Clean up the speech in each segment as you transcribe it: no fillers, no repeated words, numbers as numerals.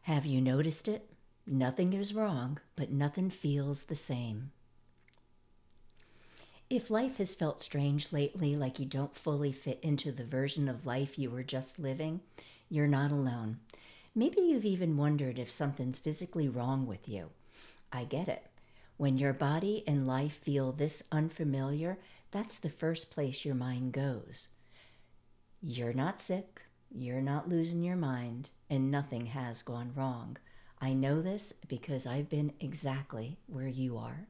Have you noticed it? Nothing is wrong, but nothing feels the same. If life has felt strange lately, like you don't fully fit into the version of life you were just living, you're not alone. Maybe you've even wondered if something's physically wrong with you. I get it. When your body and life feel this unfamiliar, that's the first place your mind goes. You're not sick, you're not losing your mind, and nothing has gone wrong. I know this because I've been exactly where you are.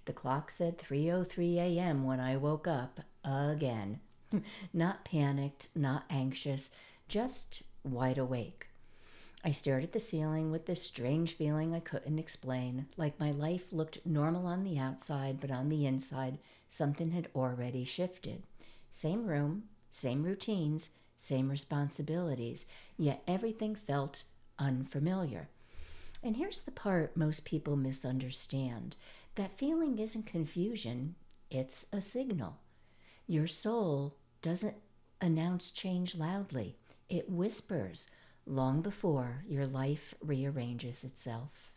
The clock said 3:03 a.m. when I woke up again. Not panicked, not anxious, just wide awake. I stared at the ceiling with this strange feeling I couldn't explain, like my life looked normal on the outside, but on the inside, something had already shifted. Same room, same routines, same responsibilities, yet everything felt unfamiliar. And here's the part most people misunderstand. That feeling isn't confusion, it's a signal. Your soul doesn't announce change loudly, it whispers long before your life rearranges itself.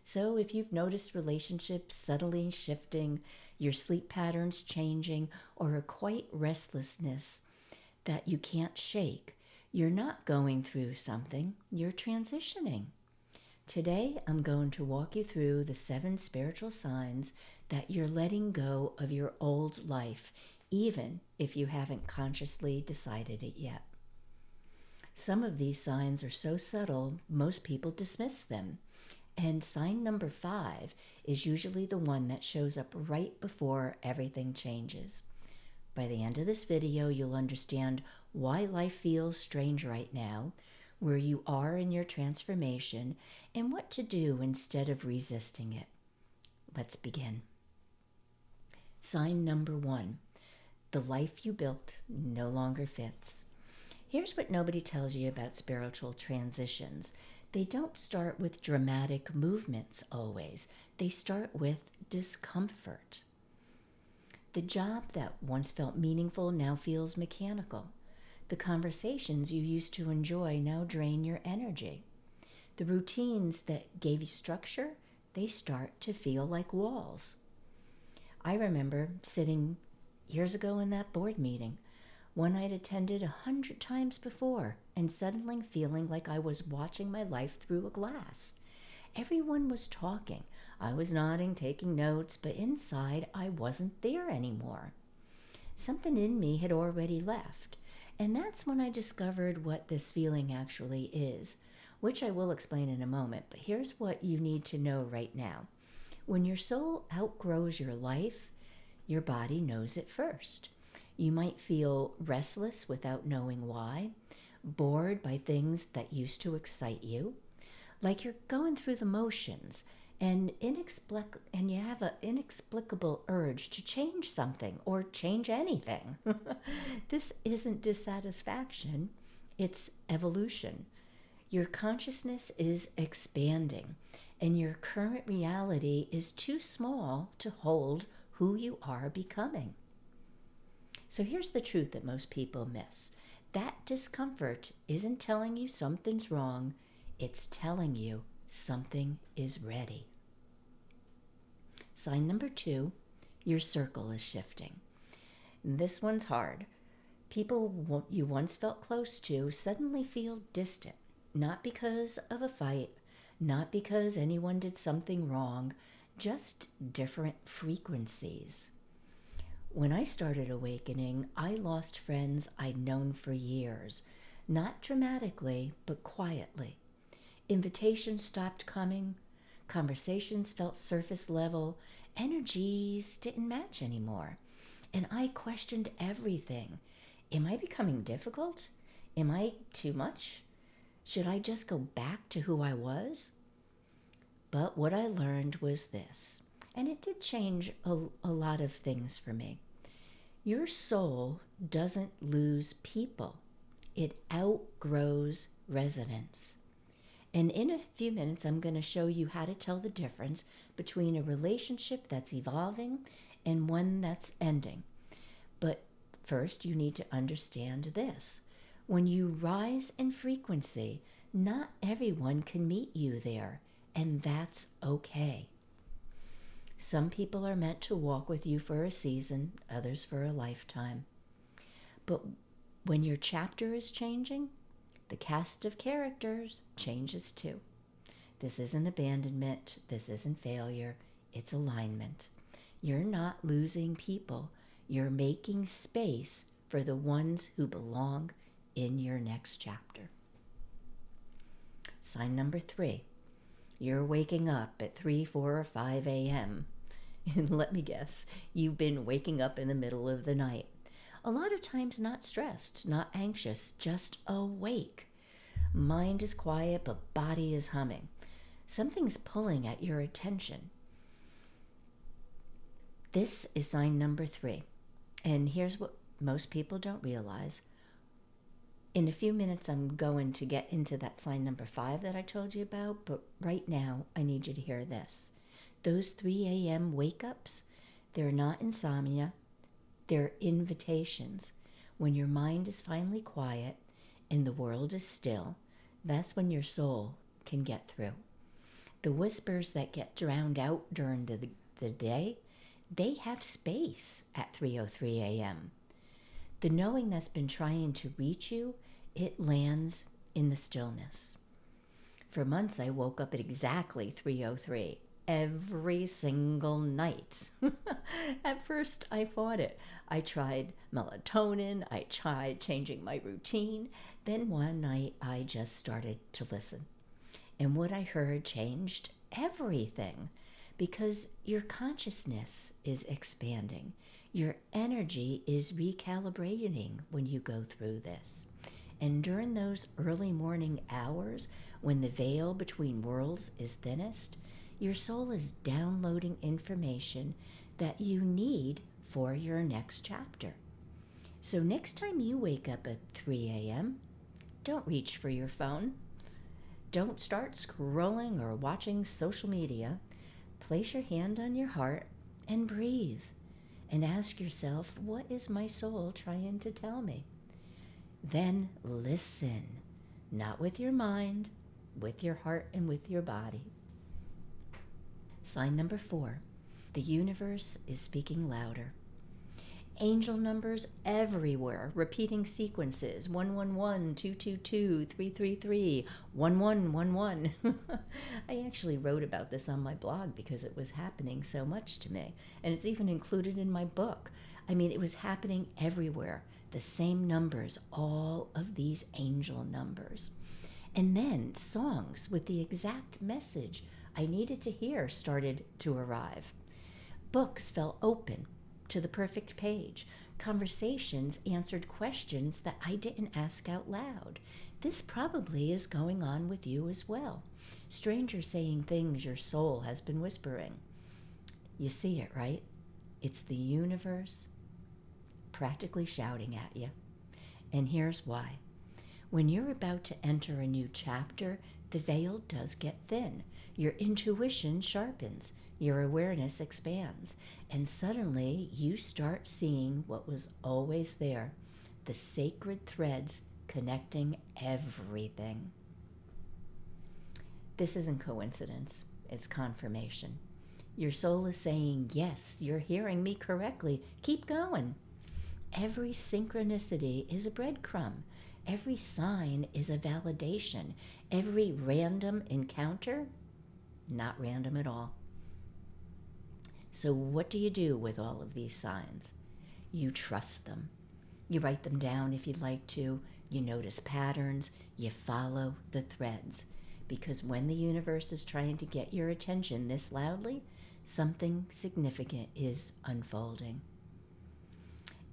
So if you've noticed relationships subtly shifting, your sleep patterns changing, or a quiet restlessness that you can't shake, you're not going through something, you're transitioning. Today, I'm going to walk you through the 7 spiritual signs that you're letting go of your old life, even if you haven't consciously decided it yet. Some of these signs are so subtle, most people dismiss them. And sign number 5 is usually the one that shows up right before everything changes. By the end of this video, you'll understand why life feels strange right now, where you are in your transformation, and what to do instead of resisting it. Let's begin. Sign number 1. The life you built no longer fits. Here's what nobody tells you about spiritual transitions. They don't start with dramatic movements always. They start with discomfort. The job that once felt meaningful now feels mechanical. The conversations you used to enjoy now drain your energy. The routines that gave you structure, they start to feel like walls. I remember sitting years ago in that board meeting, one I'd attended 100 times before, and suddenly feeling like I was watching my life through a glass. Everyone was talking. I was nodding, taking notes, but inside I wasn't there anymore. Something in me had already left. And that's when I discovered what this feeling actually is, which I will explain in a moment. But here's what you need to know right now. When your soul outgrows your life, your body knows it first. You might feel restless without knowing why, bored by things that used to excite you, like you're going through the motions, and you have an inexplicable urge to change something or change anything. This isn't dissatisfaction, it's evolution. Your consciousness is expanding, and your current reality is too small to hold who you are becoming. So here's the truth that most people miss. That discomfort isn't telling you something's wrong, it's telling you something is ready. Sign number 2, your circle is shifting. This one's hard. People you once felt close to suddenly feel distant, not because of a fight, not because anyone did something wrong, just different frequencies. When I started awakening, I lost friends I'd known for years, not dramatically, but quietly. Invitations stopped coming, conversations felt surface level, energies didn't match anymore. And I questioned everything. Am I becoming difficult? Am I too much? Should I just go back to who I was? But what I learned was this, and it did change a lot of things for me. Your soul doesn't lose people. It outgrows resonance. And in a few minutes, I'm going to show you how to tell the difference between a relationship that's evolving and one that's ending. But first, you need to understand this. When you rise in frequency, Not everyone can meet you there, and that's okay. Some people are meant to walk with you for a season, others for a lifetime. But when your chapter is changing, the cast of characters changes too. This isn't abandonment, this isn't failure, it's alignment. You're not losing people, you're making space for the ones who belong in your next chapter. Sign number 3. You're waking up at 3, 4, or 5 a.m. And let me guess, you've been waking up in the middle of the night. A lot of times not stressed, not anxious, just awake. Mind is quiet, but body is humming. Something's pulling at your attention. This is sign number 3. And here's what most people don't realize. In a few minutes, I'm going to get into that sign number 5 that I told you about, but right now, I need you to hear this. Those 3 a.m. wake-ups, they're not insomnia, they're invitations. When your mind is finally quiet and the world is still, that's when your soul can get through. The whispers that get drowned out during the day, they have space at 3:03 a.m. The knowing that's been trying to reach you, it lands in the stillness. For months, I woke up at exactly 3:03 every single night. At first, I fought it. I tried melatonin. I tried changing my routine. Then one night, I just started to listen. And what I heard changed everything, because your consciousness is expanding. Your energy is recalibrating when you go through this. And during those early morning hours, when the veil between worlds is thinnest, your soul is downloading information that you need for your next chapter. So next time you wake up at 3 a.m., don't reach for your phone. Don't start scrolling or watching social media. Place your hand on your heart and breathe. And ask yourself, what is my soul trying to tell me? Then listen, not with your mind, with your heart and with your body. Sign number 4, the universe is speaking louder. Angel numbers everywhere, repeating sequences, 111, 222, 333, 1111. I actually wrote about this on my blog because it was happening so much to me, and it's even included in my book. I mean, it was happening everywhere, the same numbers, all of these angel numbers. And then songs with the exact message I needed to hear started to arrive. Books fell open to the perfect page. Conversations answered questions that I didn't ask out loud. This probably is going on with you as well. Strangers saying things your soul has been whispering. You see it, right? It's the universe practically shouting at you. And here's why. When you're about to enter a new chapter, the veil does get thin. Your intuition sharpens. Your awareness expands. And suddenly you start seeing what was always there, the sacred threads connecting everything. This isn't coincidence. It's confirmation. Your soul is saying, yes, you're hearing me correctly. Keep going. Every synchronicity is a breadcrumb. Every sign is a validation. Every random encounter, not random at all. So what do you do with all of these signs? You trust them. You write them down if you'd like to. You notice patterns. You follow the threads. Because when the universe is trying to get your attention this loudly, something significant is unfolding.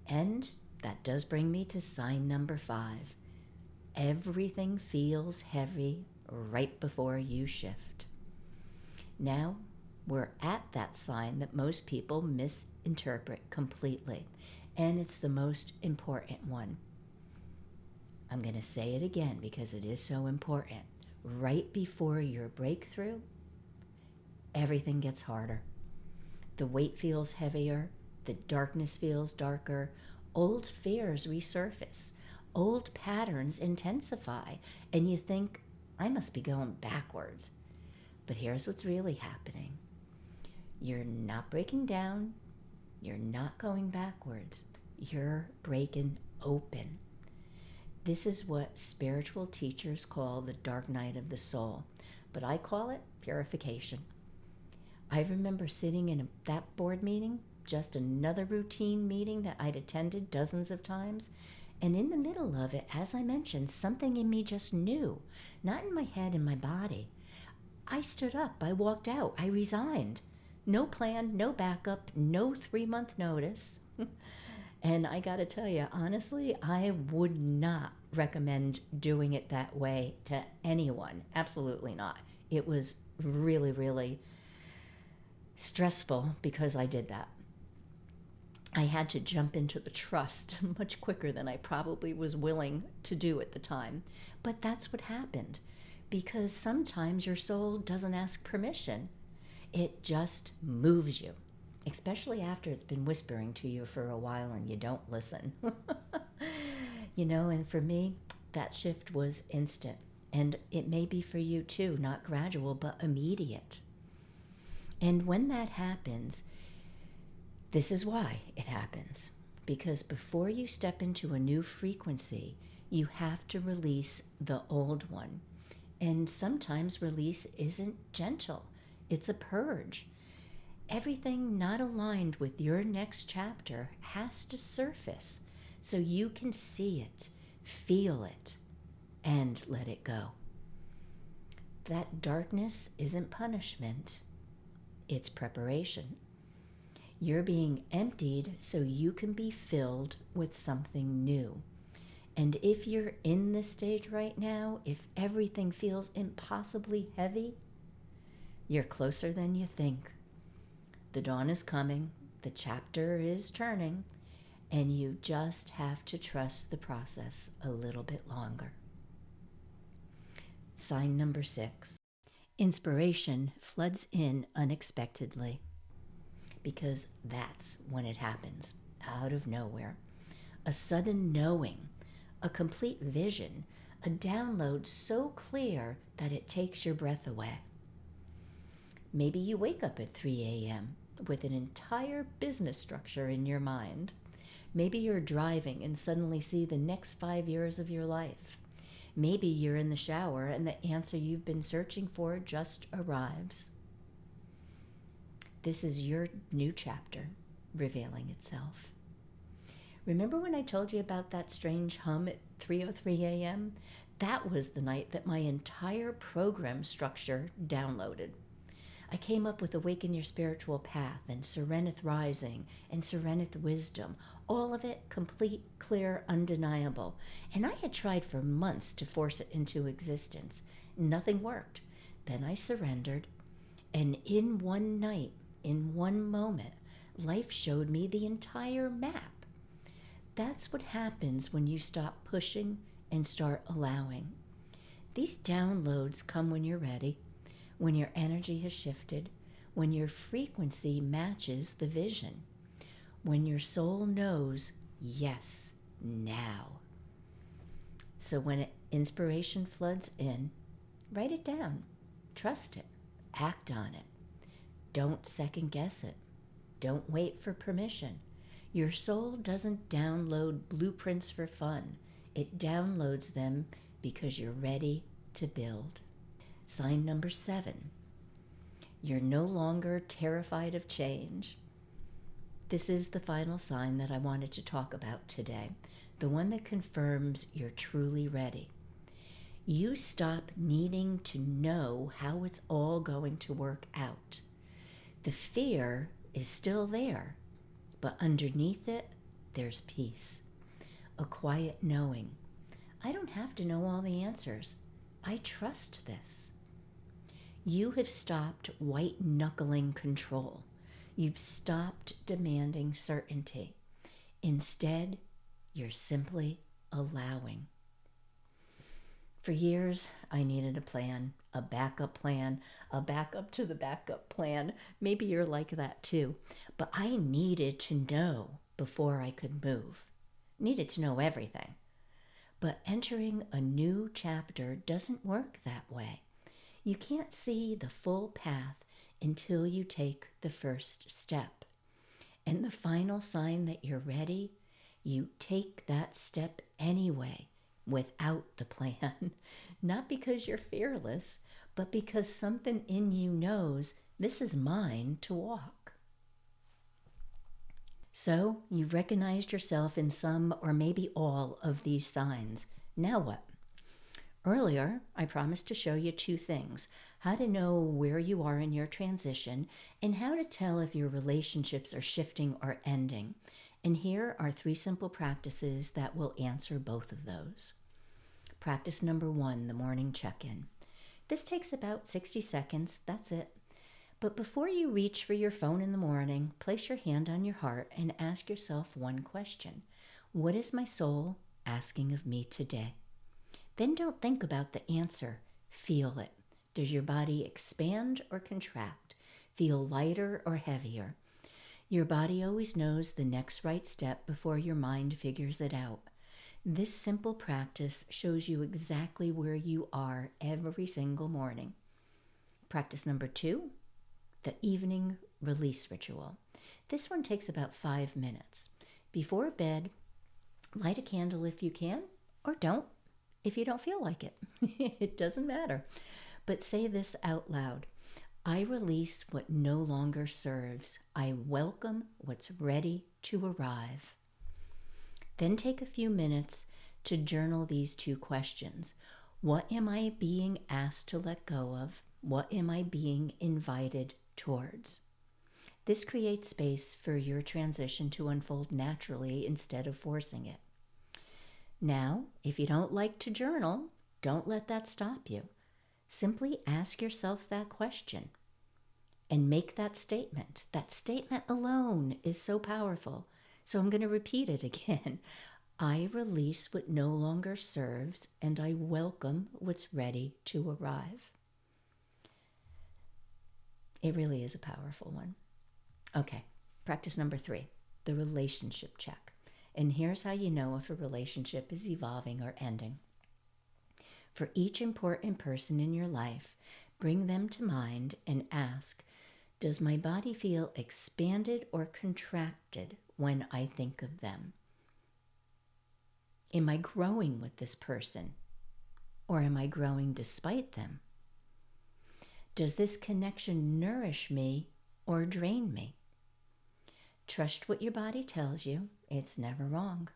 And that does bring me to sign number 5. Everything feels heavy right before you shift. Now, we're at that sign that most people misinterpret completely, and it's the most important one. I'm going to say it again because it is so important. Right before your breakthrough, everything gets harder. The weight feels heavier, the darkness feels darker, old fears resurface. Old patterns intensify, and you think, I must be going backwards. But here's what's really happening. You're not breaking down. You're not going backwards. You're breaking open. This is what spiritual teachers call the dark night of the soul, but I call it purification. I remember sitting in that board meeting, just another routine meeting that I'd attended dozens of times, and in the middle of it, as I mentioned, something in me just knew, not in my head, in my body. I stood up, I walked out, I resigned. No plan, no backup, no 3-month notice. And I gotta tell you, honestly, I would not recommend doing it that way to anyone. Absolutely not. It was really, really stressful because I did that. I had to jump into the trust much quicker than I probably was willing to do at the time. But that's what happened, because sometimes your soul doesn't ask permission. It just moves you, especially after it's been whispering to you for a while and you don't listen. And for me, that shift was instant. And it may be for you too, not gradual, but immediate. And when that happens, this is why it happens. Because before you step into a new frequency, you have to release the old one. And sometimes release isn't gentle. It's a purge. Everything not aligned with your next chapter has to surface so you can see it, feel it, and let it go. That darkness isn't punishment. It's preparation. You're being emptied so you can be filled with something new. And if you're in this stage right now, if everything feels impossibly heavy, you're closer than you think. The dawn is coming, the chapter is turning, and you just have to trust the process a little bit longer. Sign number 6. Inspiration floods in unexpectedly, because that's when it happens, out of nowhere. A sudden knowing, a complete vision, a download so clear that it takes your breath away. Maybe you wake up at 3 a.m. with an entire business structure in your mind. Maybe you're driving and suddenly see the next 5 years of your life. Maybe you're in the shower and the answer you've been searching for just arrives. This is your new chapter revealing itself. Remember when I told you about that strange hum at 3:03 a.m.? That was the night that my entire program structure downloaded. I came up with Awaken Your Spiritual Path and Serenith Rising and Serenith Wisdom, all of it complete, clear, undeniable. And I had tried for months to force it into existence. Nothing worked. Then I surrendered, and in one night, in one moment, life showed me the entire map. That's what happens when you stop pushing and start allowing. These downloads come when you're ready, when your energy has shifted, when your frequency matches the vision, when your soul knows, yes, now. So when inspiration floods in, write it down, trust it, act on it. Don't second guess it. Don't wait for permission. Your soul doesn't download blueprints for fun. It downloads them because you're ready to build. Sign number 7. You're no longer terrified of change. This is the final sign that I wanted to talk about today, the one that confirms you're truly ready. You stop needing to know how it's all going to work out. The fear is still there, but underneath it, there's peace. A quiet knowing. I don't have to know all the answers. I trust this. You have stopped white-knuckling control. You've stopped demanding certainty. Instead, you're simply allowing. For years, I needed a plan, a backup to the backup plan. Maybe you're like that too. But I needed to know before I could move. Needed to know everything. But entering a new chapter doesn't work that way. You can't see the full path until you take the first step. And the final sign that you're ready, you take that step anyway, without the plan. Not because you're fearless, but because something in you knows this is mine to walk. So you've recognized yourself in some or maybe all of these signs. Now what? Earlier, I promised to show you two things: how to know where you are in your transition and how to tell if your relationships are shifting or ending. And here are 3 simple practices that will answer both of those. Practice number 1, the morning check-in. This takes about 60 seconds, that's it. But before you reach for your phone in the morning, place your hand on your heart and ask yourself one question. What is my soul asking of me today? Then don't think about the answer. Feel it. Does your body expand or contract? Feel lighter or heavier? Your body always knows the next right step before your mind figures it out. This simple practice shows you exactly where you are every single morning. Practice number 2, the evening release ritual. This one takes about 5 minutes. Before bed, light a candle if you can, or don't if you don't feel like it. It doesn't matter. But say this out loud. I release what no longer serves. I welcome what's ready to arrive. Then take a few minutes to journal these 2 questions. What am I being asked to let go of? What am I being invited towards? This creates space for your transition to unfold naturally instead of forcing it. Now, if you don't like to journal, don't let that stop you. Simply ask yourself that question and make that statement. That statement alone is so powerful. So I'm going to repeat it again. I release what no longer serves, and I welcome what's ready to arrive. It really is a powerful one. Okay, practice number 3, the relationship check. And here's how you know if a relationship is evolving or ending. For each important person in your life, bring them to mind and ask, does my body feel expanded or contracted when I think of them? Am I growing with this person, or am I growing despite them? Does this connection nourish me or drain me? Trust what your body tells you. It's never wrong.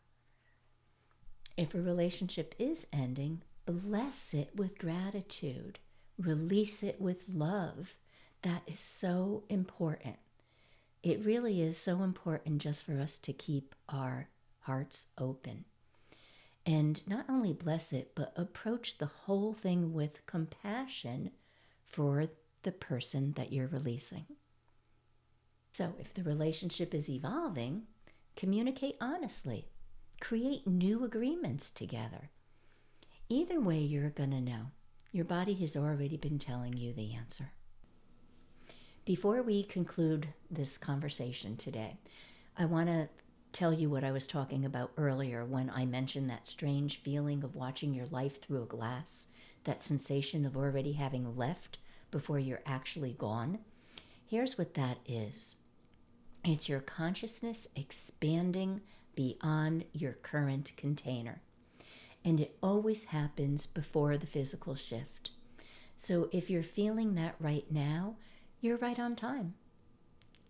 If a relationship is ending, bless it with gratitude. Release it with love. That is so important. It really is so important just for us to keep our hearts open. And not only bless it, but approach the whole thing with compassion for the person that you're releasing. So if the relationship is evolving, communicate honestly. Create new agreements together. Either way, you're going to know. Your body has already been telling you the answer. Before we conclude this conversation today, I want to tell you what I was talking about earlier when I mentioned that strange feeling of watching your life through a glass, that sensation of already having left before you're actually gone. Here's what that is. It's your consciousness expanding beyond your current container. And it always happens before the physical shift. So if you're feeling that right now, you're right on time.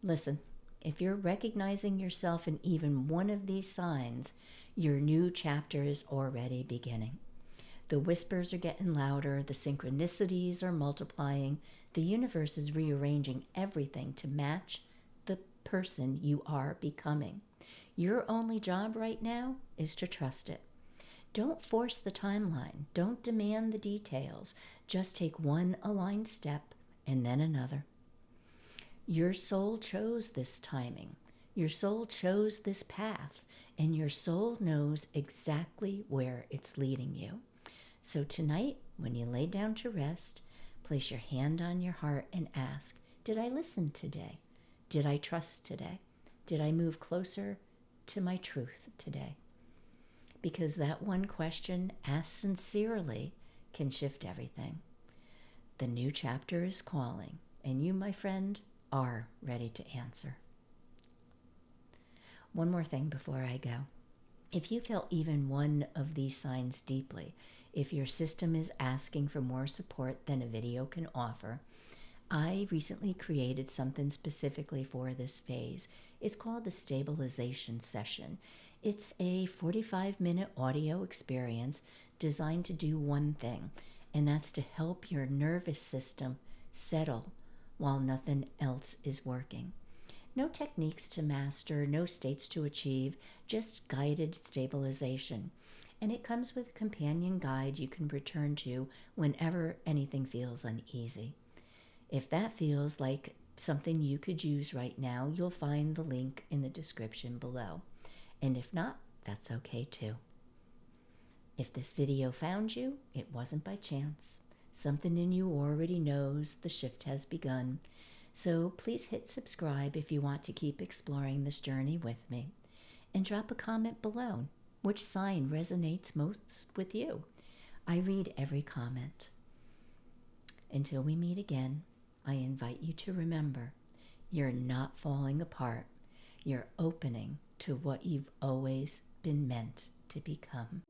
Listen, if you're recognizing yourself in even one of these signs, your new chapter is already beginning. The whispers are getting louder, the synchronicities are multiplying, the universe is rearranging everything to match the person you are becoming. Your only job right now is to trust it. Don't force the timeline. Don't demand the details. Just take one aligned step and then another. Your soul chose this timing. Your soul chose this path, and your soul knows exactly where it's leading you. So tonight, when you lay down to rest, place your hand on your heart and ask, did I listen today? Did I trust today? Did I move closer to my truth today? because that one question asked sincerely can shift everything. The new chapter is calling, and you, my friend, are ready to answer. One more thing before I go. If you felt even one of these signs deeply, if your system is asking for more support than a video can offer, I recently created something specifically for this phase. It's called the Stabilization Session. It's a 45-minute audio experience designed to do one thing, and that's to help your nervous system settle while nothing else is working. No techniques to master, no states to achieve, just guided stabilization. And it comes with a companion guide you can return to whenever anything feels uneasy. If that feels like something you could use right now, you'll find the link in the description below. And if not, that's okay too. If this video found you, it wasn't by chance. Something in you already knows the shift has begun. So please hit subscribe if you want to keep exploring this journey with me. And drop a comment below. Which sign resonates most with you? I read every comment. Until we meet again, I invite you to remember, you're not falling apart. You're opening to what you've always been meant to become.